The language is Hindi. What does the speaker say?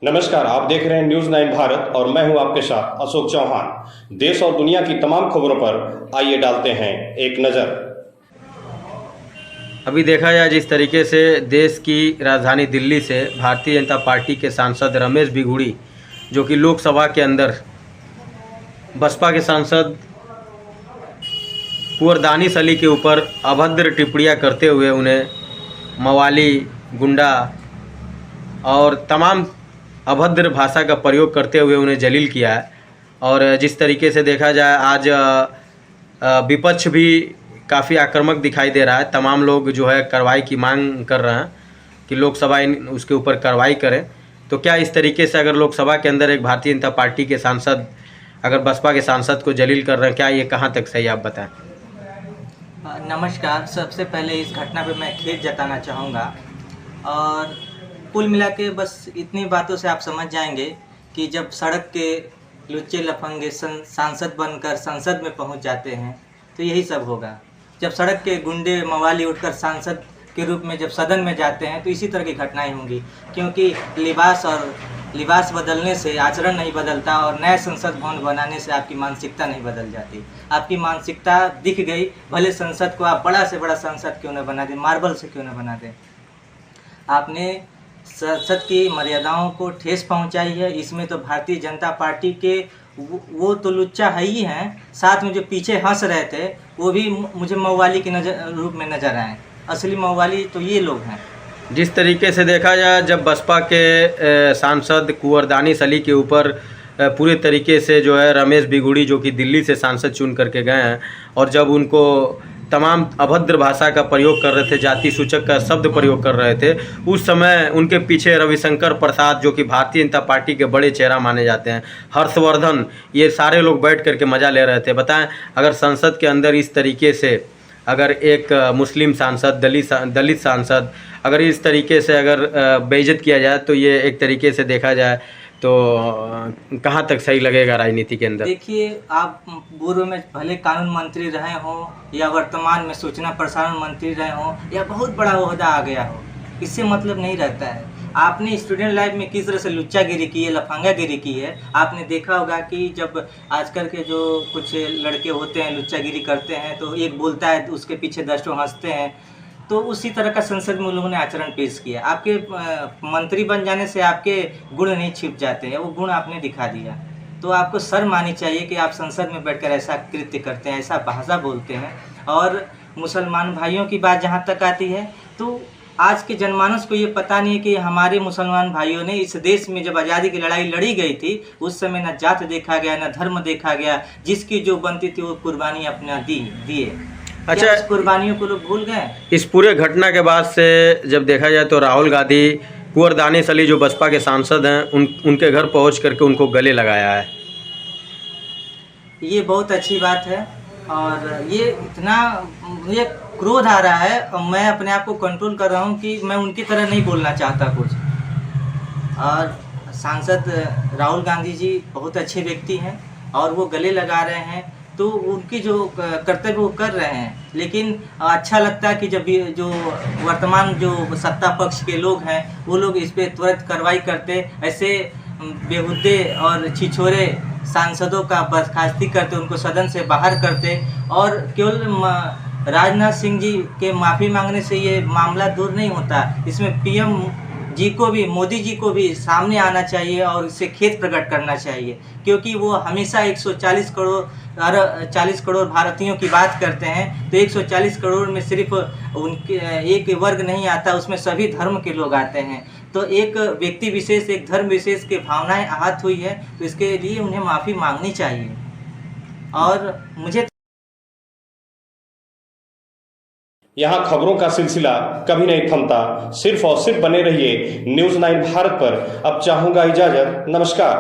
नमस्कार, आप देख रहे हैं न्यूज़ 9 भारत और मैं हूं आपके साथ अशोक चौहान। देश और दुनिया की तमाम खबरों पर आइए डालते हैं एक नज़र। अभी देखा जाए जिस तरीके से देश की राजधानी दिल्ली से भारतीय जनता पार्टी के सांसद रमेश बिघूड़ी, जो कि लोकसभा के अंदर बसपा के सांसद कुंवर दानिश अली के ऊपर अभद्र टिप्पणियां करते हुए उन्हें मवाली, गुंडा और तमाम अभद्र भाषा का प्रयोग करते हुए उन्हें जलील किया है। और जिस तरीके से देखा जाए आज विपक्ष भी काफ़ी आक्रामक दिखाई दे रहा है। तमाम लोग जो है कार्रवाई की मांग कर रहे हैं कि लोकसभा उसके ऊपर कार्रवाई करें। तो क्या इस तरीके से अगर लोकसभा के अंदर एक भारतीय जनता पार्टी के सांसद अगर बसपा के सांसद को जलील कर रहे हैं, क्या ये कहाँ तक सही, आप बताएं। नमस्कार। सबसे पहले इस घटना पे मैं खेद जताना चाहूँगा और कुल मिला के बस इतनी बातों से आप समझ जाएंगे कि जब सड़क के लुच्चे लफंगे सांसद बनकर संसद में पहुंच जाते हैं तो यही सब होगा। जब सड़क के गुंडे मवाली उठकर सांसद के रूप में जब सदन में जाते हैं तो इसी तरह की घटनाएं होंगी, क्योंकि लिबास बदलने से आचरण नहीं बदलता और नया संसद भवन बनाने से आपकी मानसिकता नहीं बदल जाती। आपकी मानसिकता दिख गई, भले संसद को आप बड़ा से बड़ा संसद क्यों न बना दें, मार्बल से क्यों न बना दें। आपने संसद की मर्यादाओं को ठेस पहुंचाई है। इसमें तो भारतीय जनता पार्टी के वो तो लुच्चा है ही हैं, साथ में जो पीछे हंस रहे थे वो भी मुझे मवाली के रूप में नजर आए। असली मवाली तो ये लोग हैं। जिस तरीके से देखा जाए जब बसपा के सांसद कुंवर दानिश अली के ऊपर पूरे तरीके से जो है रमेश बिघूड़ी, जो कि दिल्ली से सांसद चुन करके गए हैं, और जब उनको तमाम अभद्र भाषा का प्रयोग कर रहे थे, जाति सूचक का शब्द प्रयोग कर रहे थे, उस समय उनके पीछे रविशंकर प्रसाद, जो कि भारतीय जनता पार्टी के बड़े चेहरा माने जाते हैं, हर्षवर्धन, ये सारे लोग बैठ करके मज़ा ले रहे थे। बताएं, अगर संसद के अंदर इस तरीके से अगर एक मुस्लिम सांसद, दलित सांसद अगर इस तरीके से अगर बेइज्जत किया जाए तो ये एक तरीके से देखा जाए तो कहाँ तक सही लगेगा राजनीति के अंदर। देखिए, आप पूर्व में भले कानून मंत्री रहे हों या वर्तमान में सूचना प्रसारण मंत्री रहे हों या बहुत बड़ा ओहदा आ गया हो, इससे मतलब नहीं रहता है। आपने स्टूडेंट लाइफ में किस तरह से लुच्चागिरी की है, लफंगागिरी की है। आपने देखा होगा कि जब आजकल के जो कुछ लड़के होते हैं लुच्चागिरी करते हैं तो एक बोलता है तो उसके पीछे 10 हंसते हैं, तो उसी तरह का संसद में उन लोगों ने आचरण पेश किया। आपके मंत्री बन जाने से आपके गुण नहीं छिप जाते हैं, वो गुण आपने दिखा दिया। तो आपको शर्म आनी चाहिए कि आप संसद में बैठकर ऐसा कृत्य करते हैं, ऐसा भाषा बोलते हैं। और मुसलमान भाइयों की बात जहाँ तक आती है तो आज के जनमानस को ये पता नहीं है कि हमारे मुसलमान भाइयों ने इस देश में जब आज़ादी की लड़ाई लड़ी गई थी उस समय न जात देखा गया, न धर्म देखा गया, जिसकी जो बनती थी वो कुर्बानी अपना दिए। अच्छा, इस कुर्बानियों को लोग भूल गए। इस पूरे घटना के बाद से जब देखा जाए तो राहुल गांधी कुंवर दानिश अली जो बसपा के सांसद हैं उनके घर पहुंच करके उनको गले लगाया है। ये बहुत अच्छी बात है और ये इतना मुझे क्रोध आ रहा है और मैं अपने आप को कंट्रोल कर रहा हूँ कि मैं उनकी तरह नहीं बोलना चाहता कुछ। और सांसद राहुल गांधी जी बहुत अच्छे व्यक्ति हैं और वो गले लगा रहे हैं तो उनकी जो कर्तव्य वो कर रहे हैं। लेकिन अच्छा लगता है कि जब जो वर्तमान जो सत्ता पक्ष के लोग हैं वो लोग इस पर त्वरित कार्रवाई करते, ऐसे बेहुद्दे और छिछोरे सांसदों का बर्खास्ती करते, उनको सदन से बाहर करते। और केवल राजनाथ सिंह जी के माफ़ी मांगने से ये मामला दूर नहीं होता। इसमें पीएम जी को भी, मोदी जी को भी सामने आना चाहिए और इससे खेद प्रकट करना चाहिए, क्योंकि वो हमेशा 140 करोड़ भारतीयों की बात करते हैं। तो 140 करोड़ में सिर्फ उनके एक वर्ग नहीं आता, उसमें सभी धर्म के लोग आते हैं। तो एक व्यक्ति विशेष, एक धर्म विशेष की भावनाएं आहत हुई है तो इसके लिए उन्हें माफ़ी मांगनी चाहिए। और मुझे यहाँ खबरों का सिलसिला कभी नहीं थमता। सिर्फ और सिर्फ बने रहिए न्यूज़ 9 भारत पर। अब चाहूँगा इजाज़त। नमस्कार।